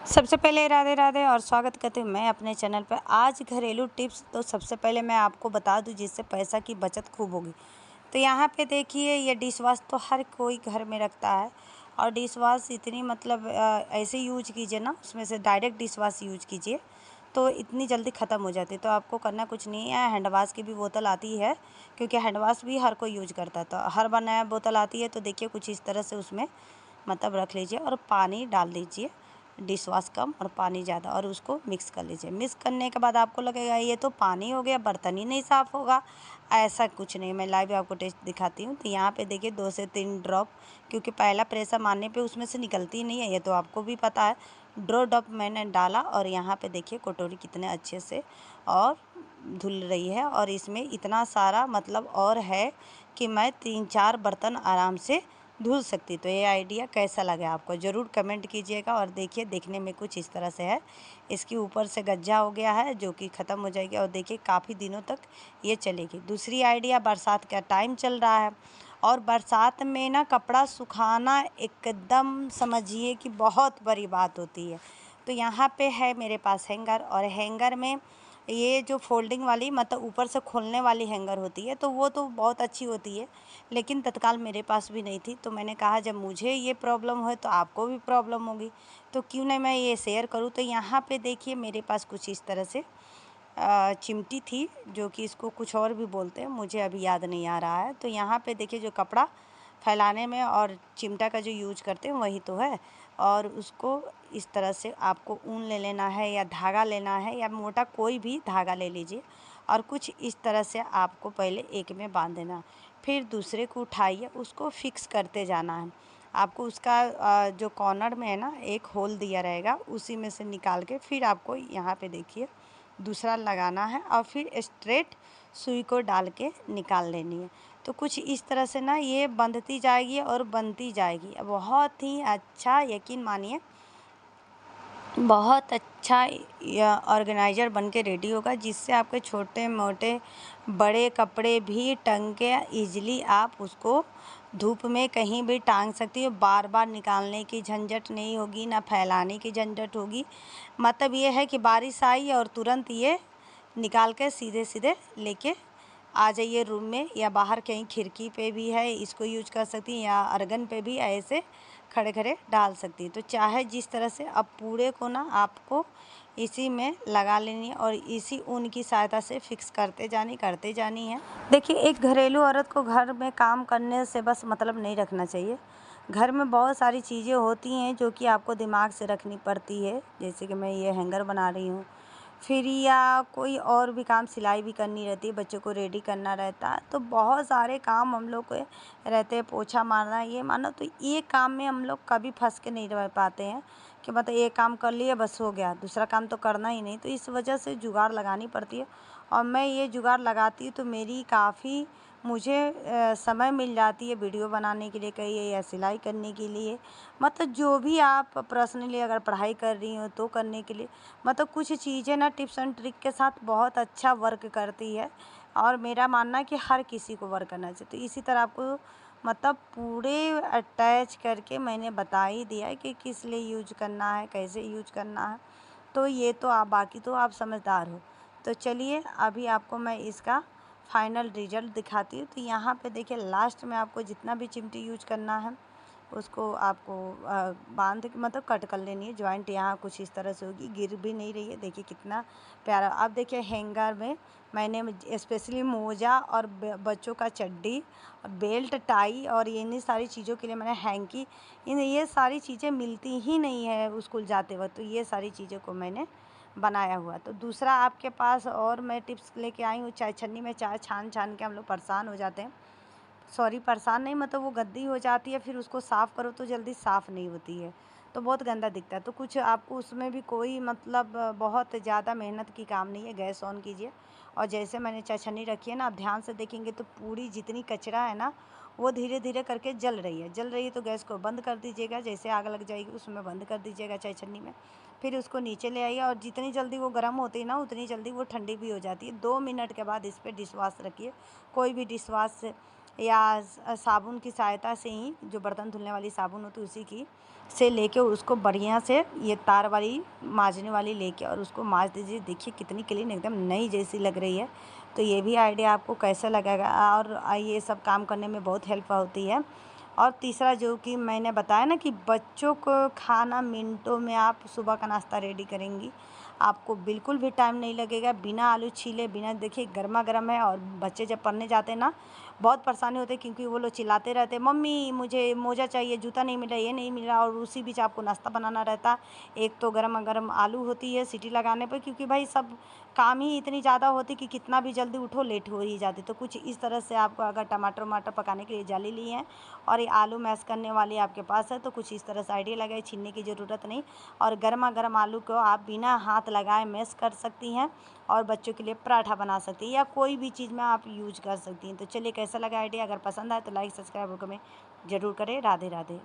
सबसे पहले राधे राधे और स्वागत करती हूँ मैं अपने चैनल पर। आज घरेलू टिप्स तो सबसे पहले मैं आपको बता दूँ जिससे पैसा की बचत खूब होगी। तो यहाँ पे देखिए, ये डिश वॉश तो हर कोई घर में रखता है और डिश वॉश इतनी ऐसे यूज कीजिए ना, उसमें से डायरेक्ट डिश वॉश यूज कीजिए तो इतनी जल्दी ख़त्म हो जाती है। तो आपको करना कुछ नहीं है, हैंड वॉश की भी बोतल आती है, क्योंकि हैंड वॉश भी हर कोई यूज करता है। तो हर बार नया बोतल आती है, तो देखिए कुछ इस तरह से उसमें रख लीजिए और पानी डाल दीजिए, डिश वॉश कम और पानी ज़्यादा, और उसको मिक्स कर लीजिए। मिक्स करने के बाद आपको लगेगा ये तो पानी हो गया, बर्तन ही नहीं साफ़ होगा। ऐसा कुछ नहीं, मैं लाइव आपको टेस्ट दिखाती हूँ। तो यहाँ पे देखिए 2 से 3 ड्रॉप, क्योंकि पहला प्रेशर मारने पे उसमें से निकलती नहीं है, ये तो आपको भी पता है। ड्रॉप मैंने डाला और यहाँ पे देखिए कटोरी कितने अच्छे से और धुल रही है, और इसमें इतना सारा और है कि मैं 3-4 बर्तन आराम से धुल सकती। तो ये आइडिया कैसा लगा आपको ज़रूर कमेंट कीजिएगा। और देखिए, देखने में कुछ इस तरह से है। इसके ऊपर से गज्जा हो गया है जो कि ख़त्म हो जाएगी, और देखिए काफ़ी दिनों तक ये चलेगी। दूसरी आइडिया, बरसात का टाइम चल रहा है और बरसात में ना कपड़ा सुखाना एकदम समझिए कि बहुत बड़ी बात होती है। तो यहाँ पे है मेरे पास हैंगर, और हैंगर में ये जो फोल्डिंग वाली ऊपर से खोलने वाली हैंगर होती है, तो वो तो बहुत अच्छी होती है, लेकिन तत्काल मेरे पास भी नहीं थी। तो मैंने कहा जब मुझे ये प्रॉब्लम है तो आपको भी प्रॉब्लम होगी, तो क्यों नहीं मैं ये शेयर करूँ। तो यहाँ पे देखिए मेरे पास कुछ इस तरह से चिमटी थी, जो कि इसको कुछ और भी बोलते हैं, मुझे अभी याद नहीं आ रहा है। तो यहाँ पे देखिए जो कपड़ा फैलाने में और चिमटा का जो यूज करते हैं वही तो है। और उसको इस तरह से आपको ऊन ले लेना है या धागा लेना है, या मोटा कोई भी धागा ले लीजिए, और कुछ इस तरह से आपको पहले एक में बांध देना, फिर दूसरे को उठाइए, उसको फिक्स करते जाना है। आपको उसका जो कॉर्नर में है ना एक होल दिया रहेगा, उसी में से निकाल के फिर आपको यहाँ पे देखिए दूसरा लगाना है, और फिर स्ट्रेट सुई को डाल के निकाल लेनी है। तो कुछ इस तरह से ना ये बंधती जाएगी और बनती जाएगी। बहुत ही अच्छा, यकीन मानिए बहुत अच्छा ऑर्गेनाइज़र बन के रेडी होगा, जिससे आपके छोटे मोटे बड़े कपड़े भी टंग के ईजिली आप उसको धूप में कहीं भी टांग सकती हो। बार बार निकालने की झंझट नहीं होगी, ना फैलाने की झंझट होगी। ये है कि बारिश आई और तुरंत ये निकाल के सीधे सीधे लेके आ जाइए रूम में, या बाहर कहीं खिड़की पे भी है इसको यूज कर सकती हैं, या अर्गन पे भी ऐसे खड़े खड़े डाल सकती है। तो चाहे जिस तरह से, अब पूरे को ना आपको इसी में लगा लेनी है और इसी ऊन की सहायता से फिक्स करते जानी है। देखिए, एक घरेलू औरत को घर में काम करने से बस नहीं रखना चाहिए। घर में बहुत सारी चीज़ें होती हैं जो कि आपको दिमाग से रखनी पड़ती है, जैसे कि मैं ये हैंगर बना रही हूँ, फिर या कोई और भी काम, सिलाई भी करनी रहती है, बच्चों को रेडी करना रहता है। तो बहुत सारे काम हम लोग के रहते हैं, पोछा मारना, ये मानो। तो ये काम में हम लोग कभी फंस के नहीं रह पाते हैं कि एक काम कर लिए बस हो गया, दूसरा काम तो करना ही नहीं। तो इस वजह से जुगाड़ लगानी पड़ती है, और मैं ये जुगाड़ लगाती हूँ तो मेरी काफ़ी मुझे समय मिल जाती है वीडियो बनाने के लिए कहिए, या सिलाई करने के लिए, जो भी आप पर्सनली अगर पढ़ाई कर रही हो तो करने के लिए। कुछ चीज़ें ना टिप्स एंड ट्रिक के साथ बहुत अच्छा वर्क करती है, और मेरा मानना है कि हर किसी को वर्क करना चाहिए। तो इसी तरह आपको पूरे अटैच करके मैंने बता ही दिया है कि किस लिए यूज करना है, कैसे यूज करना है। तो ये तो आप, बाकी तो आप समझदार हो। तो चलिए अभी आपको मैं इसका फाइनल रिजल्ट दिखाती हूँ। तो यहाँ पे देखिए लास्ट में आपको जितना भी चिमटी यूज करना है उसको आपको बांध के कट कर लेनी है। जॉइंट यहाँ कुछ इस तरह से होगी, गिर भी नहीं रही है। देखिए कितना प्यारा। अब देखिए हैंगर में मैंने स्पेशली मोजा और बच्चों का चड्डी और बेल्ट, टाई और इन्हीं सारी चीज़ों के लिए मैंने हैंकी, ये सारी चीज़ें मिलती ही नहीं है स्कूल जाते वक्त, तो ये सारी चीज़ों को मैंने बनाया हुआ। तो दूसरा आपके पास और मैं टिप्स लेके आई हूँ, चाय छन्नी में चाय छान छान के हम लोग परेशान हो जाते हैं। सॉरी, परेशान नहीं, वो गंदी हो जाती है, फिर उसको साफ़ करो तो जल्दी साफ़ नहीं होती है, तो बहुत गंदा दिखता है। तो कुछ आपको उसमें भी कोई बहुत ज़्यादा मेहनत की काम नहीं है। गैस ऑन कीजिए, और जैसे मैंने चाय छन्नी रखी है ना, आप ध्यान से देखेंगे तो पूरी जितनी कचरा है ना वो धीरे धीरे करके जल रही है। तो गैस को बंद कर दीजिएगा, जैसे आग लग जाएगी उसमें बंद कर दीजिएगा चाय छन्नी में। फिर उसको नीचे ले आइए, और जितनी जल्दी वो गर्म होती है ना उतनी जल्दी वो ठंडी भी हो जाती है। 2 मिनट के बाद इस पर डिश वॉश रखिए, कोई भी डिश वॉश या साबुन की सहायता से ही, जो बर्तन धुलने वाली साबुन होती है उसी की से लेके उसको बढ़िया से ये तार वाली मांजने वाली लेके और उसको मांज दीजिए। देखिए कितनी क्लीन, एकदम नई जैसी लग रही है। तो ये भी आइडिया आपको कैसा लगेगा, और ये सब काम करने में बहुत हेल्प होती है। और तीसरा जो कि मैंने बताया ना कि बच्चों को खाना मिनटों में आप सुबह का नाश्ता रेडी करेंगी, आपको बिल्कुल भी टाइम नहीं लगेगा। बिना आलू छीले, बिना, देखिए गर्मा गर्म है। और बच्चे जब पढ़ने जाते हैं ना, बहुत परेशानी होती है क्योंकि वो लोग चिल्लाते रहते हैं, मम्मी मुझे मोजा चाहिए, जूता नहीं मिल रहा, ये नहीं मिल रहा। और उसी बीच आपको नाश्ता बनाना रहता। एक तो गर्मा गर्म आलू होती है सीटी लगाने पर, क्योंकि भाई सब काम ही इतनी ज़्यादा होती कि कितना भी जल्दी उठो लेट हो ही जाती। तो कुछ इस तरह से आपको अगर टमाटर वमाटर पकाने के लिए जाली ली है और ये आलू मैश करने वाली आपके पास है, तो कुछ इस तरह से आइडिया लगाए, छीलने की ज़रूरत नहीं। और गर्मा गर्म आलू को आप बिना हाथ लगाए मैश कर सकती हैं और बच्चों के लिए पराठा बना सकती हैं या कोई भी चीज़ में आप यूज कर सकती हैं। तो चलिए कैसा लगा आइडिया, अगर पसंद आए तो लाइक सब्सक्राइब कमेंट ज़रूर करें। राधे राधे।